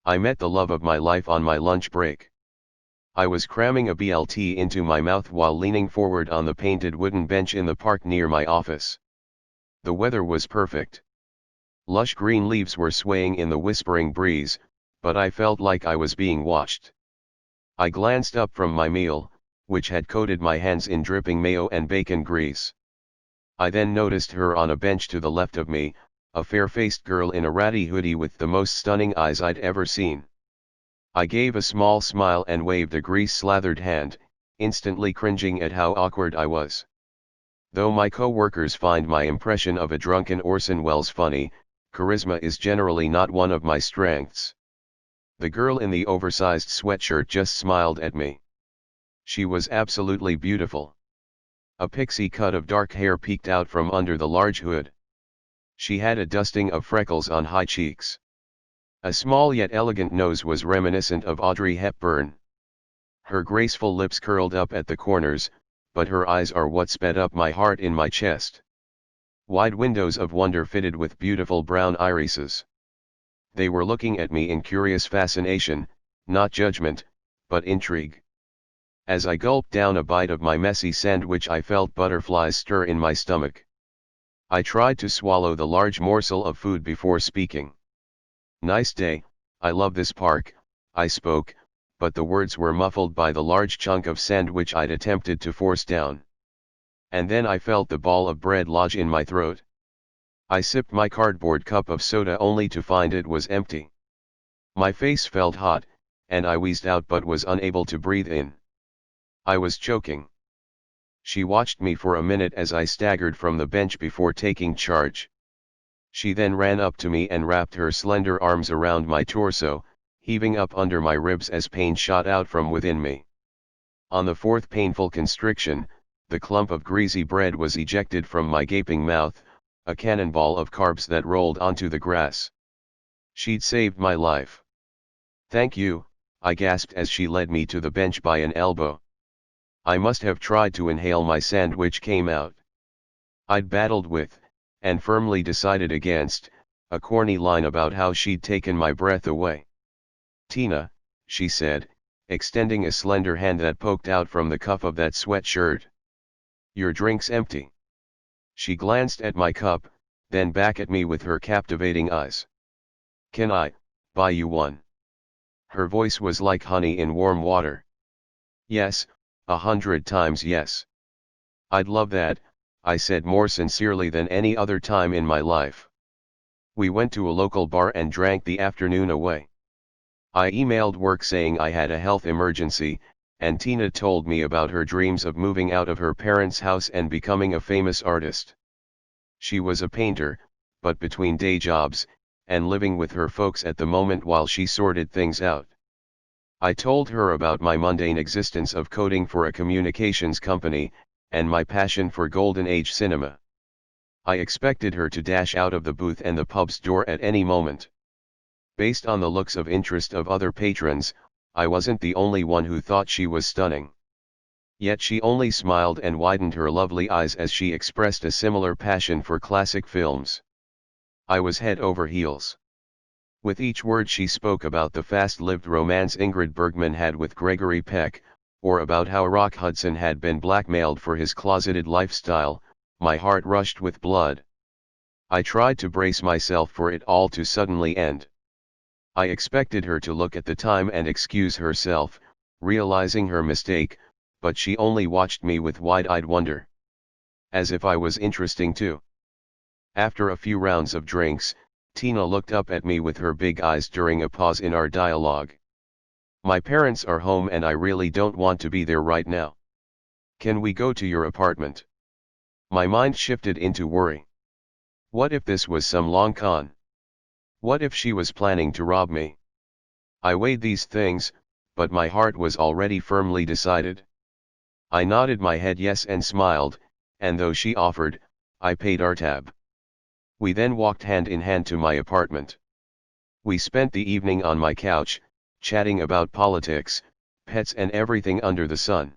I met the love of my life on my lunch break. I was cramming a BLT into my mouth while leaning forward on the painted wooden bench in the park near my office. The weather was perfect. Lush green leaves were swaying in the whispering breeze, but I felt like I was being watched. I glanced up from my meal, which had coated my hands in dripping mayo and bacon grease. I then noticed her on a bench to the left of me, a fair-faced girl in a ratty hoodie with the most stunning eyes I'd ever seen. I gave a small smile and waved a grease-slathered hand, instantly cringing at how awkward I was. Though my co-workers find my impression of a drunken Orson Welles funny, charisma is generally not one of my strengths. The girl in the oversized sweatshirt just smiled at me. She was absolutely beautiful. A pixie cut of dark hair peeked out from under the large hood. She had a dusting of freckles on high cheeks. A small yet elegant nose was reminiscent of Audrey Hepburn. Her graceful lips curled up at the corners, but her eyes are what sped up my heart in my chest. Wide windows of wonder fitted with beautiful brown irises. They were looking at me in curious fascination, not judgment, but intrigue. As I gulped down a bite of my messy sandwich, I felt butterflies stir in my stomach. I tried to swallow the large morsel of food before speaking. "Nice day, I love this park," I spoke, but the words were muffled by the large chunk of sandwich I'd attempted to force down. And then I felt the ball of bread lodge in my throat. I sipped my cardboard cup of soda only to find it was empty. My face felt hot, and I wheezed out but was unable to breathe in. I was choking. She watched me for a minute as I staggered from the bench before taking charge. She then ran up to me and wrapped her slender arms around my torso, heaving up under my ribs as pain shot out from within me. On the fourth painful constriction, the clump of greasy bread was ejected from my gaping mouth, a cannonball of carbs that rolled onto the grass. She'd saved my life. "Thank you," I gasped as she led me to the bench by an elbow. I must have tried to inhale my sandwich came out. I'd battled with, and firmly decided against, a corny line about how she'd taken my breath away. "Tina," she said, extending a slender hand that poked out from the cuff of that sweatshirt. "Your drink's empty." She glanced at my cup, then back at me with her captivating eyes. "Can I buy you one?" Her voice was like honey in warm water. "Yes, 100 times yes. I'd love that," I said more sincerely than any other time in my life. We went to a local bar and drank the afternoon away. I emailed work saying I had a health emergency, and Tina told me about her dreams of moving out of her parents' house and becoming a famous artist. She was a painter, but between day jobs, and living with her folks at the moment while she sorted things out. I told her about my mundane existence of coding for a communications company, and my passion for Golden Age cinema. I expected her to dash out of the booth and the pub's door at any moment. Based on the looks of interest of other patrons, I wasn't the only one who thought she was stunning. Yet she only smiled and widened her lovely eyes as she expressed a similar passion for classic films. I was head over heels. With each word she spoke about the fast-lived romance Ingrid Bergman had with Gregory Peck, or about how Rock Hudson had been blackmailed for his closeted lifestyle, my heart rushed with blood. I tried to brace myself for it all to suddenly end. I expected her to look at the time and excuse herself, realizing her mistake, but she only watched me with wide-eyed wonder. As if I was interesting too. After a few rounds of drinks, Tina looked up at me with her big eyes during a pause in our dialogue. "My parents are home and I really don't want to be there right now. Can we go to your apartment?" My mind shifted into worry. What if this was some long con? What if she was planning to rob me? I weighed these things, but my heart was already firmly decided. I nodded my head yes and smiled, and though she offered, I paid our tab. We then walked hand in hand to my apartment. We spent the evening on my couch, chatting about politics, pets and everything under the sun.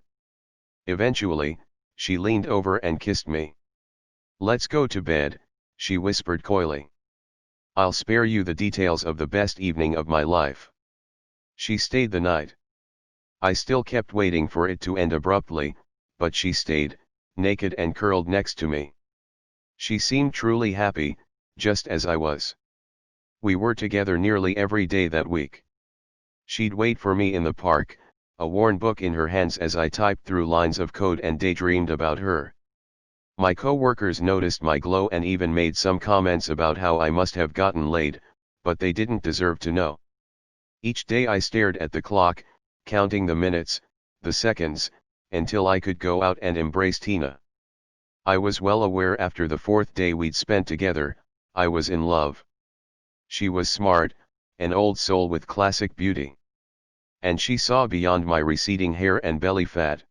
Eventually, she leaned over and kissed me. "Let's go to bed," she whispered coyly. "I'll spare you the details of the best evening of my life." She stayed the night. I still kept waiting for it to end abruptly, but she stayed, naked and curled next to me. She seemed truly happy, just as I was. We were together nearly every day that week. She'd wait for me in the park, a worn book in her hands as I typed through lines of code and daydreamed about her. My co-workers noticed my glow and even made some comments about how I must have gotten laid, but they didn't deserve to know. Each day I stared at the clock, counting the minutes, the seconds, until I could go out and embrace Tina. I was well aware after the fourth day we'd spent together, I was in love. She was smart, an old soul with classic beauty. And she saw beyond my receding hair and belly fat.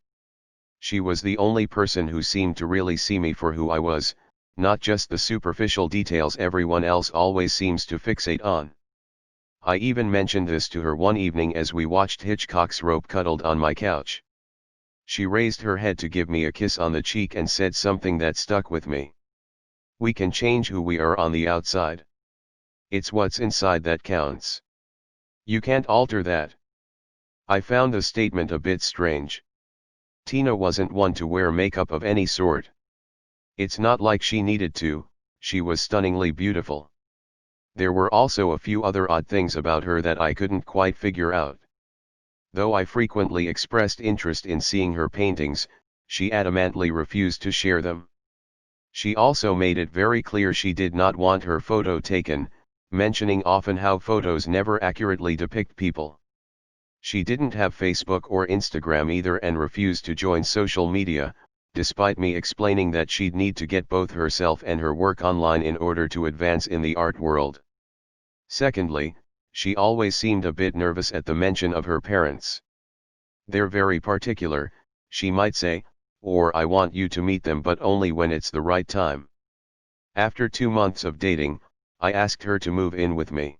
She was the only person who seemed to really see me for who I was, not just the superficial details everyone else always seems to fixate on. I even mentioned this to her one evening as we watched Hitchcock's Rope cuddled on my couch. She raised her head to give me a kiss on the cheek and said something that stuck with me. We can change who we are on the outside. It's what's inside that counts. You can't alter that. I found the statement a bit strange. Tina wasn't one to wear makeup of any sort. It's not like she needed to, she was stunningly beautiful. There were also a few other odd things about her that I couldn't quite figure out. Though I frequently expressed interest in seeing her paintings, she adamantly refused to share them. She also made it very clear she did not want her photo taken, mentioning often how photos never accurately depict people. She didn't have Facebook or Instagram either and refused to join social media, despite me explaining that she'd need to get both herself and her work online in order to advance in the art world. Secondly, she always seemed a bit nervous at the mention of her parents. They're very particular, she might say, or I want you to meet them but only when it's the right time. After 2 months of dating, I asked her to move in with me.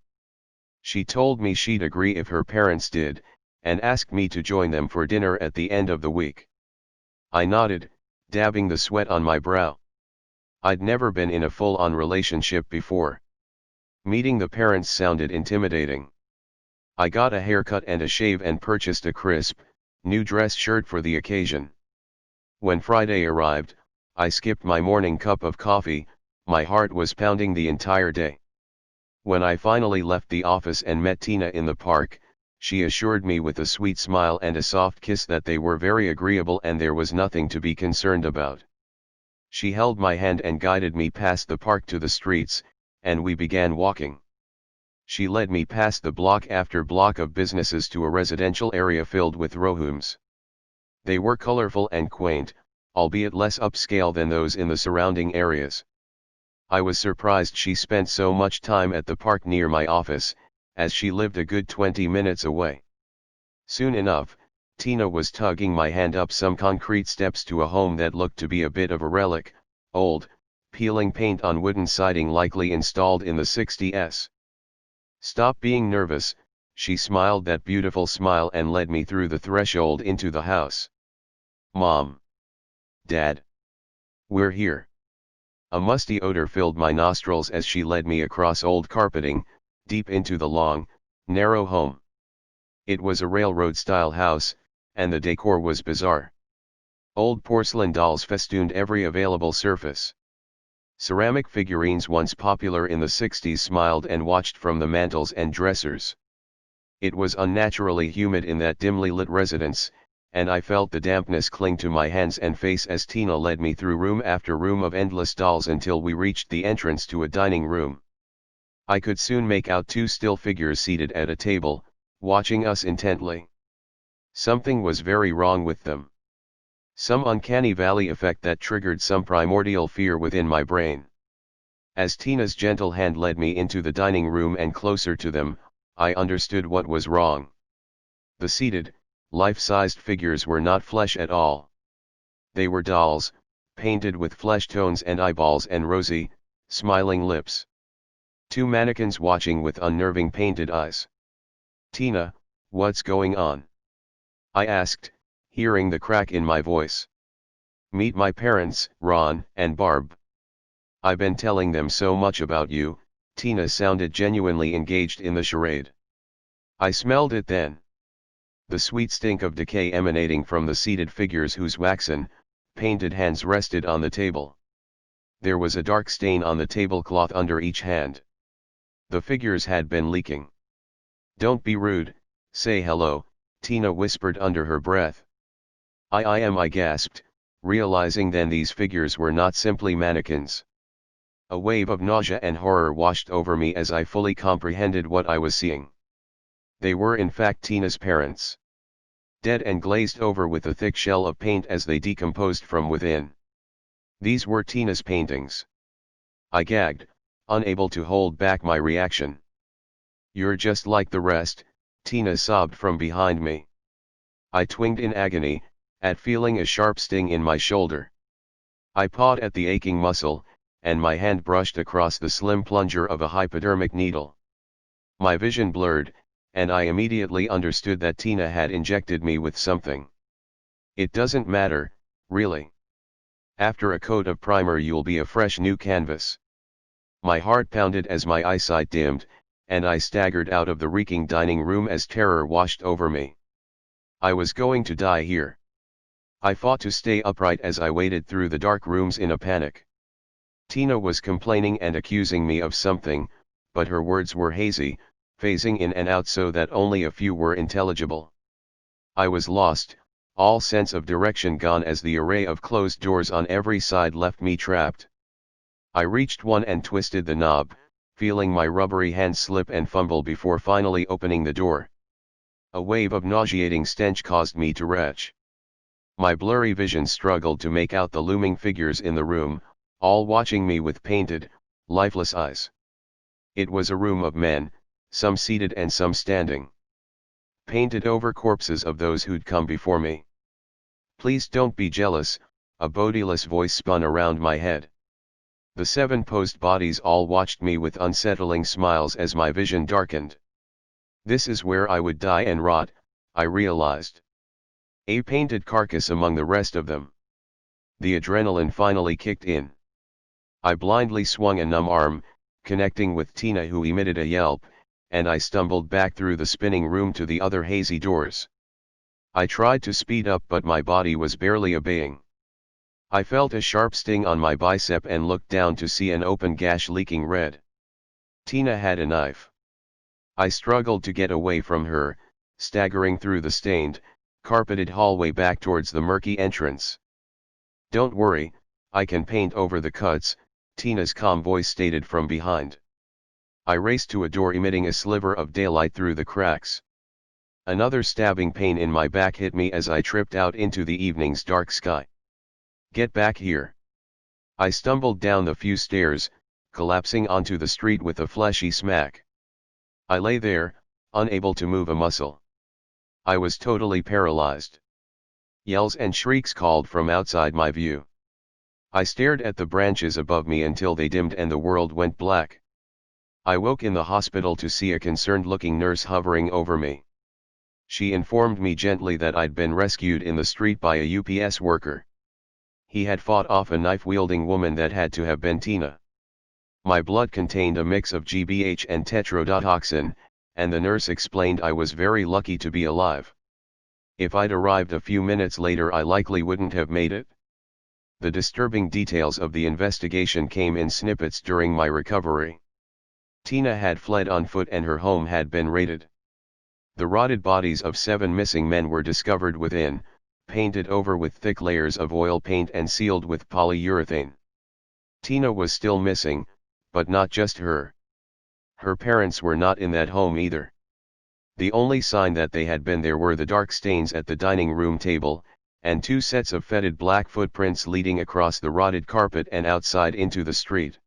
She told me she'd agree if her parents did, and asked me to join them for dinner at the end of the week. I nodded, dabbing the sweat on my brow. I'd never been in a full-on relationship before. Meeting the parents sounded intimidating. I got a haircut and a shave and purchased a crisp, new dress shirt for the occasion. When Friday arrived, I skipped my morning cup of coffee, my heart was pounding the entire day. When I finally left the office and met Tina in the park, she assured me with a sweet smile and a soft kiss that they were very agreeable and there was nothing to be concerned about. She held my hand and guided me past the park to the streets, and we began walking. She led me past the block after block of businesses to a residential area filled with row homes. They were colorful and quaint, albeit less upscale than those in the surrounding areas. I was surprised she spent so much time at the park near my office, as she lived a good 20 minutes away. Soon enough, Tina was tugging my hand up some concrete steps to a home that looked to be a bit of a relic, old, peeling paint on wooden siding likely installed in the 60s. Stop being nervous, she smiled that beautiful smile and led me through the threshold into the house. Mom. Dad. We're here. A musty odor filled my nostrils as she led me across old carpeting, deep into the long, narrow home. It was a railroad-style house, and the decor was bizarre. Old porcelain dolls festooned every available surface. Ceramic figurines once popular in the 60s smiled and watched from the mantels and dressers. It was unnaturally humid in that dimly lit residence, and I felt the dampness cling to my hands and face as Tina led me through room after room of endless dolls until we reached the entrance to a dining room. I could soon make out 2 still figures seated at a table, watching us intently. Something was very wrong with them. Some uncanny valley effect that triggered some primordial fear within my brain. As Tina's gentle hand led me into the dining room and closer to them, I understood what was wrong. The seated, life-sized figures were not flesh at all. They were dolls, painted with flesh tones and eyeballs and rosy, smiling lips. 2 mannequins watching with unnerving painted eyes. Tina, what's going on? I asked, hearing the crack in my voice. Meet my parents, Ron and Barb. I've been telling them so much about you. Tina sounded genuinely engaged in the charade. I smelled it then. The sweet stink of decay emanating from the seated figures whose waxen, painted hands rested on the table. There was a dark stain on the tablecloth under each hand. The figures had been leaking. "Don't be rude, say hello," Tina whispered under her breath. I gasped, realizing then these figures were not simply mannequins. A wave of nausea and horror washed over me as I fully comprehended what I was seeing. They were in fact Tina's parents. Dead and glazed over with a thick shell of paint as they decomposed from within. These were Tina's paintings. I gagged, unable to hold back my reaction. "You're just like the rest," Tina sobbed from behind me. I twinged in agony, at feeling a sharp sting in my shoulder. I pawed at the aching muscle, and my hand brushed across the slim plunger of a hypodermic needle. My vision blurred, and I immediately understood that Tina had injected me with something. "It doesn't matter, really. After a coat of primer you'll be a fresh new canvas." My heart pounded as my eyesight dimmed, and I staggered out of the reeking dining room as terror washed over me. I was going to die here. I fought to stay upright as I waded through the dark rooms in a panic. Tina was complaining and accusing me of something, but her words were hazy, phasing in and out so that only a few were intelligible. I was lost, all sense of direction gone as the array of closed doors on every side left me trapped. I reached one and twisted the knob, feeling my rubbery hand slip and fumble before finally opening the door. A wave of nauseating stench caused me to retch. My blurry vision struggled to make out the looming figures in the room, all watching me with painted, lifeless eyes. It was a room of men, some seated and some standing. Painted over corpses of those who'd come before me. "Please don't be jealous," a bodiless voice spun around my head. The 7 posed bodies all watched me with unsettling smiles as my vision darkened. This is where I would die and rot, I realized. A painted carcass among the rest of them. The adrenaline finally kicked in. I blindly swung a numb arm, connecting with Tina, who emitted a yelp, and I stumbled back through the spinning room to the other hazy doors. I tried to speed up, but my body was barely obeying. I felt a sharp sting on my bicep and looked down to see an open gash leaking red. Tina had a knife. I struggled to get away from her, staggering through the stained, carpeted hallway back towards the murky entrance. "Don't worry, I can paint over the cuts," Tina's calm voice stated from behind. I raced to a door emitting a sliver of daylight through the cracks. Another stabbing pain in my back hit me as I tripped out into the evening's dark sky. "Get back here." I stumbled down the few stairs, collapsing onto the street with a fleshy smack. I lay there, unable to move a muscle. I was totally paralyzed. Yells and shrieks called from outside my view. I stared at the branches above me until they dimmed and the world went black. I woke in the hospital to see a concerned-looking nurse hovering over me. She informed me gently that I'd been rescued in the street by a UPS worker. He had fought off a knife-wielding woman that had to have been Tina. My blood contained a mix of GBH and tetrodotoxin, and the nurse explained I was very lucky to be alive. If I'd arrived a few minutes later, I likely wouldn't have made it. The disturbing details of the investigation came in snippets during my recovery. Tina had fled on foot and her home had been raided. The rotted bodies of 7 missing men were discovered within, painted over with thick layers of oil paint and sealed with polyurethane. Tina was still missing, but not just her. Her parents were not in that home either. The only sign that they had been there were the dark stains at the dining room table, and 2 sets of fetid black footprints leading across the rotted carpet and outside into the street.